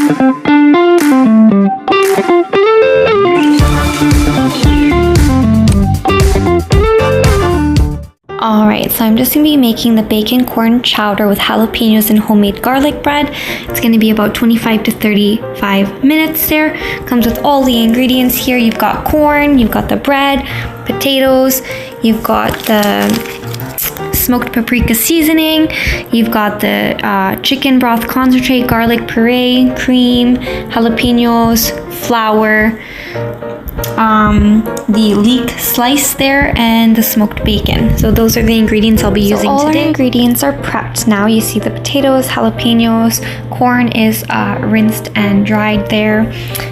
Alright, so I'm just going to be making the bacon corn chowder with jalapenos and homemade garlic bread. It's going to be about 25 to 35 minutes there. Comes with all the ingredients here. You've got corn, you've got the bread, potatoes, you've got the smoked paprika seasoning, you've got the chicken broth concentrate, garlic puree, cream, jalapenos, flour, the leek slice there, and the smoked bacon. So those are the ingredients I'll be using all today. Our ingredients are prepped now. You see the potatoes, jalapenos, corn is rinsed and dried there.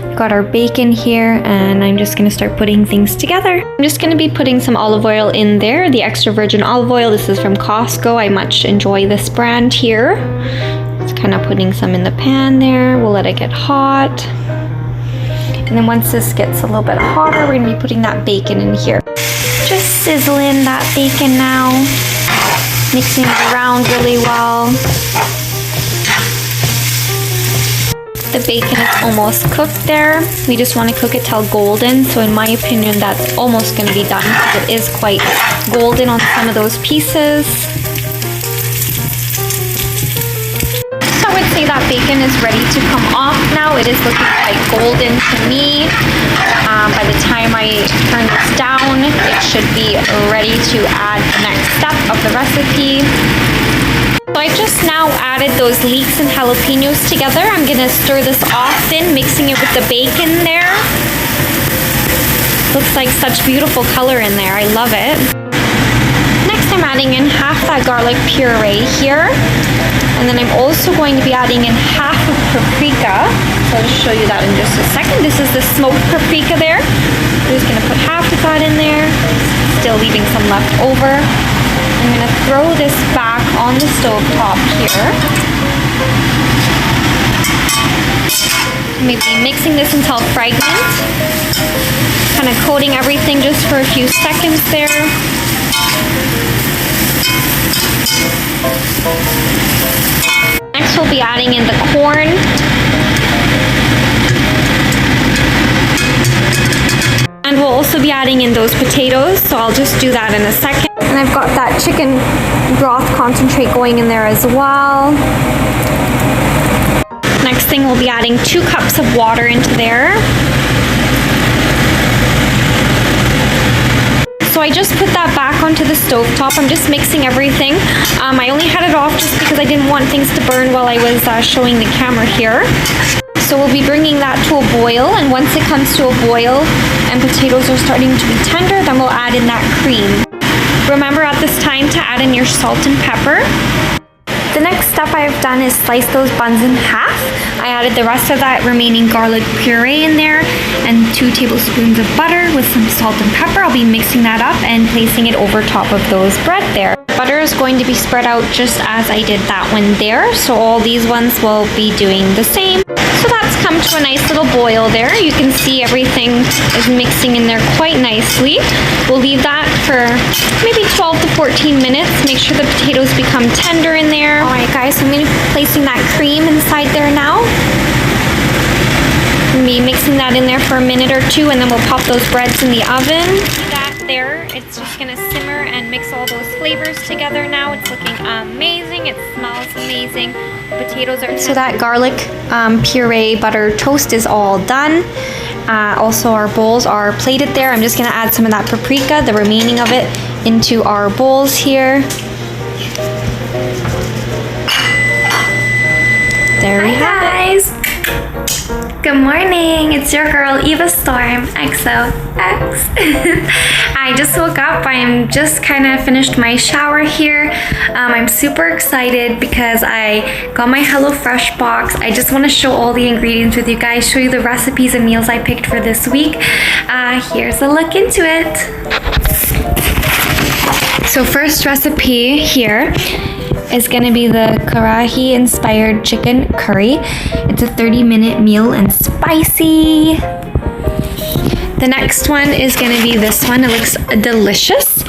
We've got our bacon here, and I'm just going to start putting things together. I'm just going to be putting some olive oil in there, the extra virgin olive oil. This is from Costco. I much enjoy this brand here. Just kind of putting some in the pan there. We'll let it get hot. And then once this gets a little bit hotter, we're going to be putting that bacon in here. Just sizzling that bacon now. Mixing it around really well. The bacon is almost cooked there. We just want to cook it till golden. So in my opinion, that's almost going to be done because it is quite golden on some of those pieces. I would say that bacon is ready to come off now. It is looking quite golden to me. By the time I turn this down, it should be ready to add the next step of the recipe. So I just now added those leeks and jalapenos together. I'm gonna stir this often, mixing it with the bacon there. Looks like such beautiful color in there. I love it. Next, I'm adding in half that garlic puree here. And then I'm also going to be adding in half of paprika. So I'll show you that in just a second. This is the smoked paprika there. I'm just going to put half of that in there, still leaving some left over. I'm going to throw this back on the stove top here. Maybe mixing this until fragrant. Kind of coating everything just for a few seconds there. Next, we'll be adding in the corn. And we'll also be adding in those potatoes, so I'll just do that in a second. And I've got that chicken broth concentrate going in there as well. Next thing, we'll be adding 2 cups of water into there. So I just put that back onto the stove top. I'm just mixing everything. I only had it off just because I didn't want things to burn while I was showing the camera here. So we'll be bringing that to a boil, and once it comes to a boil and potatoes are starting to be tender, then we'll add in that cream. Remember at this time to add in your salt and pepper. The next step I've done is slice those buns in half. I added the rest of that remaining garlic puree in there and 2 tablespoons of butter with some salt and pepper. I'll be mixing that up and placing it over top of those bread there. Butter is going to be spread out just as I did that one there, so all these ones will be doing the same. So that's come to a nice little boil there. You can see everything is mixing in there quite nicely. We'll leave that for maybe 12 to 14 minutes. Make sure the potatoes become tender in there. Alright guys, so I'm going to be placing that cream inside there now. I'm going to be mixing that in there for a minute or 2, and then we'll pop those breads in the oven. That there, it's just going to simmer and mix all those flavors together now. It's looking amazing. It smells amazing. The potatoes are so that garlic puree butter toast is all done. Also our bowls are plated there. I'm just going to add some of that paprika, the remaining of it, into our bowls here. There we have it. Good morning, it's your girl EvaStormXox. I just woke up. I'm just kind of finished my shower here. I'm super excited because I got my HelloFresh box. I just want to show all the ingredients with you guys, show you the recipes and meals I picked for this week. Here's a look into it. So first recipe here is going to be the Karahi inspired chicken curry. It's a 30-minute meal and spicy. The next one is going to be this one. It looks delicious.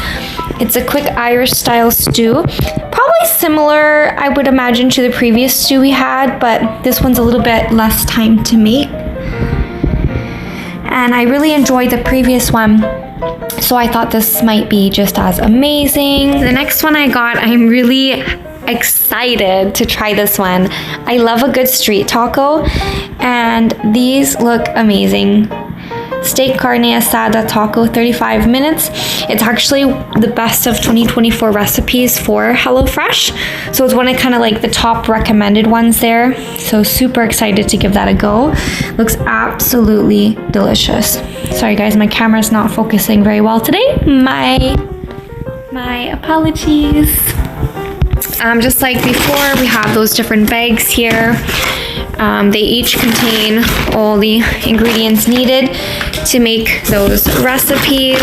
It's a quick Irish style stew. Probably probably similar, I would imagine, to the previous stew we had, but this one's a little bit less time to make. And I really enjoyed the previous one, so I thought this might be just as amazing. The next one I got, I'm really excited to try this one. I love a good street taco, and these look amazing. Steak carne asada taco, 35 minutes. It's actually the best of 2024 recipes for HelloFresh. So it's one of kind of like the top recommended ones there. So super excited to give that a go. Looks absolutely delicious. Sorry guys, my camera's not focusing very well today. My apologies. Just like before, we have those different bags here. They each contain all the ingredients needed to make those recipes.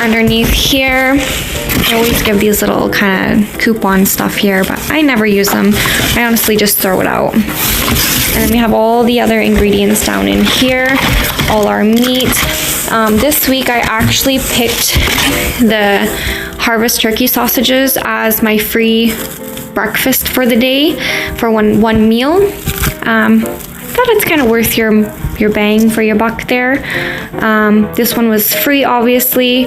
Underneath here, I always give these little kind of coupon stuff here, but I never use them. I honestly just throw it out. And then we have all the other ingredients down in here, all our meat. This week I actually picked the Harvest turkey sausages as my free breakfast for the day for one meal. I thought it's kind of worth your bang for your buck there. This one was free obviously,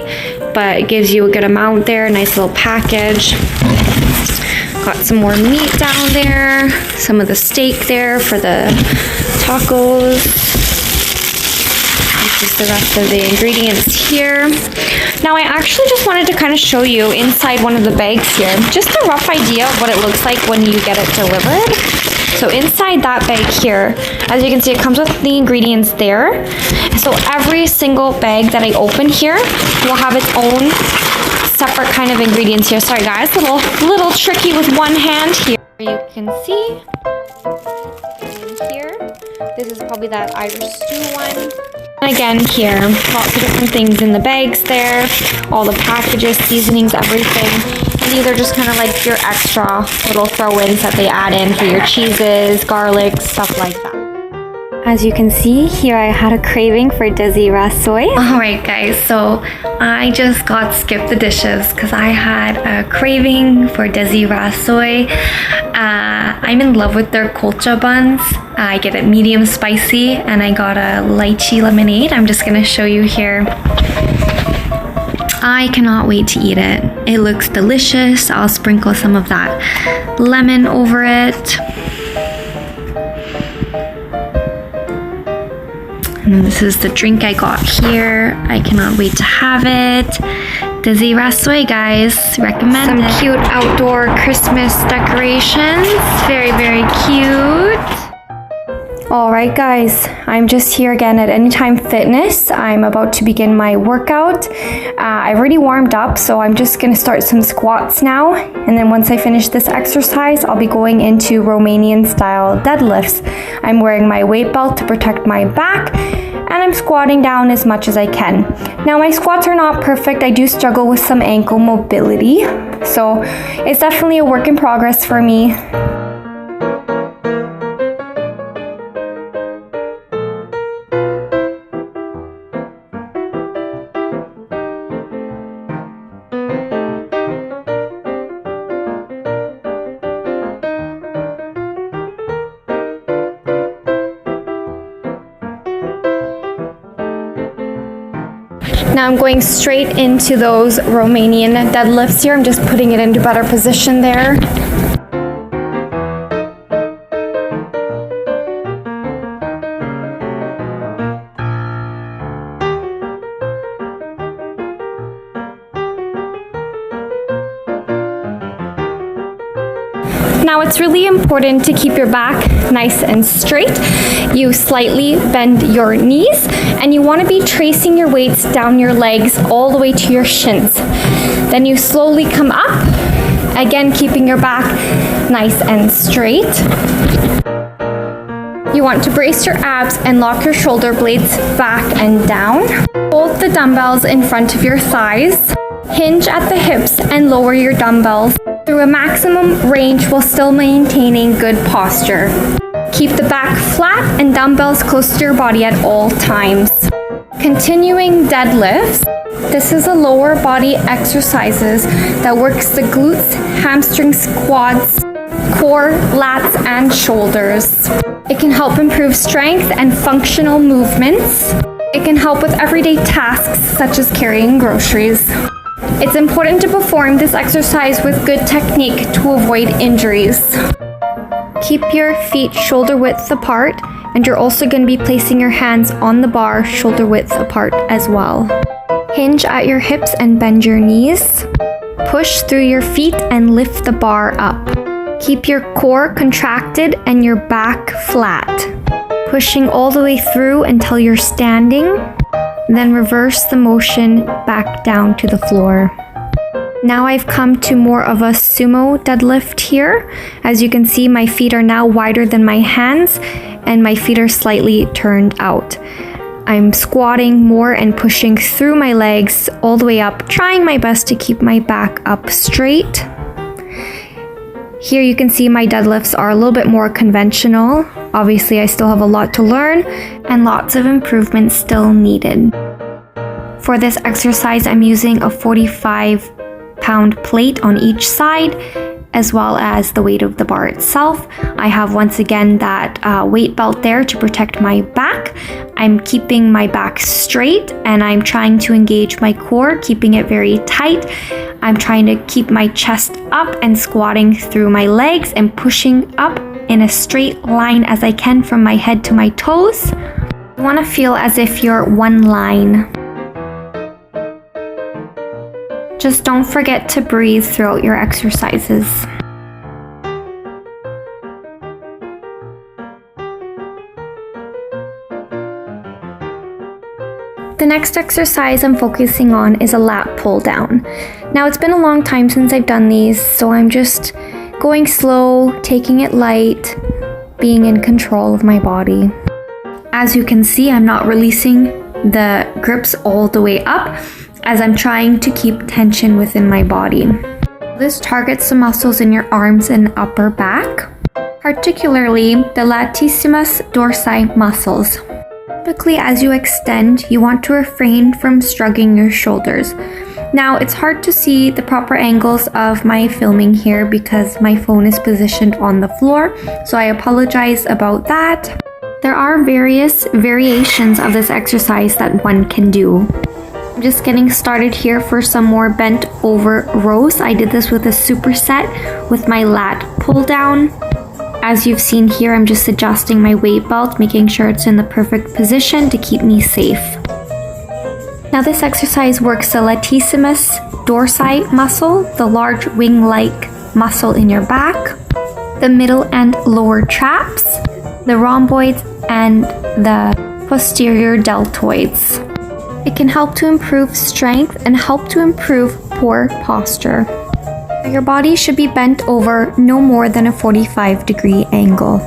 but it gives you a good amount there. Nice little package. Got some more meat down there, some of the steak there for the tacos. This is the rest of the ingredients here. Now I actually just wanted to kind of show you inside one of the bags here, just a rough idea of what it looks like when you get it delivered. So inside that bag here, as you can see, it comes with the ingredients there. So every single bag that I open here will have its own separate kind of ingredients here. Sorry guys, a little tricky with one hand here. You can see in here, this is probably that Irish stew one. And again here, lots of different things in the bags there, all the packages, seasonings, everything. And these are just kind of like your extra little throw-ins that they add in for your cheeses, garlic, stuff like that. As you can see, here I had a craving for desi rasoy. Alright guys, so I just got skip the dishes because I had a craving for desi rasoy. I'm in love with their Kulcha Buns. I get it medium spicy, and I got a lychee lemonade. I'm just gonna show you here. I cannot wait to eat it. It looks delicious. I'll sprinkle some of that lemon over it. And this is the drink I got here. I cannot wait to have it. Desi rasoy, guys. Recommend it. Some cute outdoor Christmas decorations. Very, very cute. Alright guys, I'm just here again at Anytime Fitness. I'm about to begin my workout. I've already warmed up, so I'm just going to start some squats now. And then once I finish this exercise, I'll be going into Romanian style deadlifts. I'm wearing my weight belt to protect my back, and I'm squatting down as much as I can. Now my squats are not perfect. I do struggle with some ankle mobility, so it's definitely a work in progress for me. Now I'm going straight into those Romanian deadlifts here. I'm just putting it into better position there. Now it's really important to keep your back nice and straight. You slightly bend your knees, and you want to be tracing your weights down your legs all the way to your shins. Then you slowly come up, again keeping your back nice and straight. You want to brace your abs and lock your shoulder blades back and down. Hold the dumbbells in front of your thighs. Hinge at the hips and lower your dumbbells through a maximum range while still maintaining good posture. Keep the back flat and dumbbells close to your body at all times. Continuing deadlifts, This is a lower body exercises that works the glutes, hamstrings, quads, core, lats, and shoulders. It can help improve strength and functional movements. It can help with everyday tasks such as carrying groceries. It's important to perform this exercise with good technique to avoid injuries. Keep your feet shoulder width apart, and you're also going to be placing your hands on the bar shoulder width apart as well. Hinge at your hips and bend your knees. Push through your feet and lift the bar up. Keep your core contracted and your back flat. Pushing all the way through until you're standing. Then reverse the motion back down to the floor. Now I've come to more of a sumo deadlift here. As you can see, my feet are now wider than my hands and my feet are slightly turned out. I'm squatting more and pushing through my legs all the way up, trying my best to keep my back up straight. Here you can see my deadlifts are a little bit more conventional. Obviously, I still have a lot to learn and lots of improvements still needed. For this exercise, I'm using a 45-pound plate on each side, as well as the weight of the bar itself. I have once again that weight belt there to protect my back. I'm keeping my back straight and I'm trying to engage my core, keeping it very tight. I'm trying to keep my chest up and squatting through my legs and pushing up in a straight line as I can from my head to my toes. You want to feel as if you're one line. Just don't forget to breathe throughout your exercises. The next exercise I'm focusing on is a lat pull down. Now it's been a long time since I've done these, so I'm just going slow, taking it light, being in control of my body. As you can see, I'm not releasing the grips all the way up, as I'm trying to keep tension within my body. This targets the muscles in your arms and upper back, particularly the latissimus dorsi muscles. Typically, as you extend, you want to refrain from shrugging your shoulders. Now, it's hard to see the proper angles of my filming here because my phone is positioned on the floor, so I apologize about that. There are various variations of this exercise that one can do. I'm just getting started here for some more bent over rows. I did this with a superset with my lat pull down. As you've seen here, I'm just adjusting my weight belt, making sure it's in the perfect position to keep me safe. Now this exercise works the latissimus dorsi muscle, the large wing-like muscle in your back, the middle and lower traps, the rhomboids, and the posterior deltoids. It can help to improve strength and help to improve poor posture. Your body should be bent over no more than a 45-degree angle.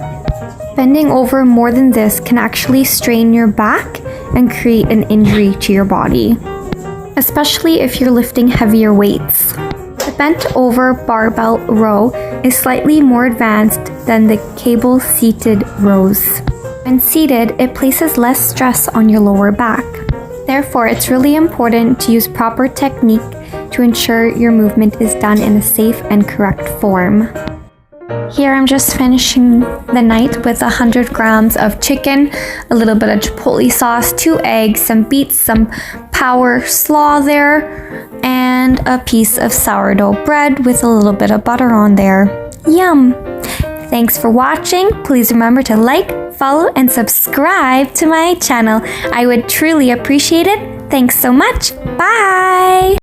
Bending over more than this can actually strain your back and create an injury to your body, especially if you're lifting heavier weights. The bent over barbell row is slightly more advanced than the cable-seated rows. When seated, it places less stress on your lower back. Therefore, it's really important to use proper technique to ensure your movement is done in a safe and correct form. Here I'm just finishing the night with 100 grams of chicken, a little bit of chipotle sauce, 2 eggs, some beets, some power slaw there, and a piece of sourdough bread with a little bit of butter on there. Yum! Thanks for watching. Please remember to like, follow, and subscribe to my channel. I would truly appreciate it. Thanks so much. Bye!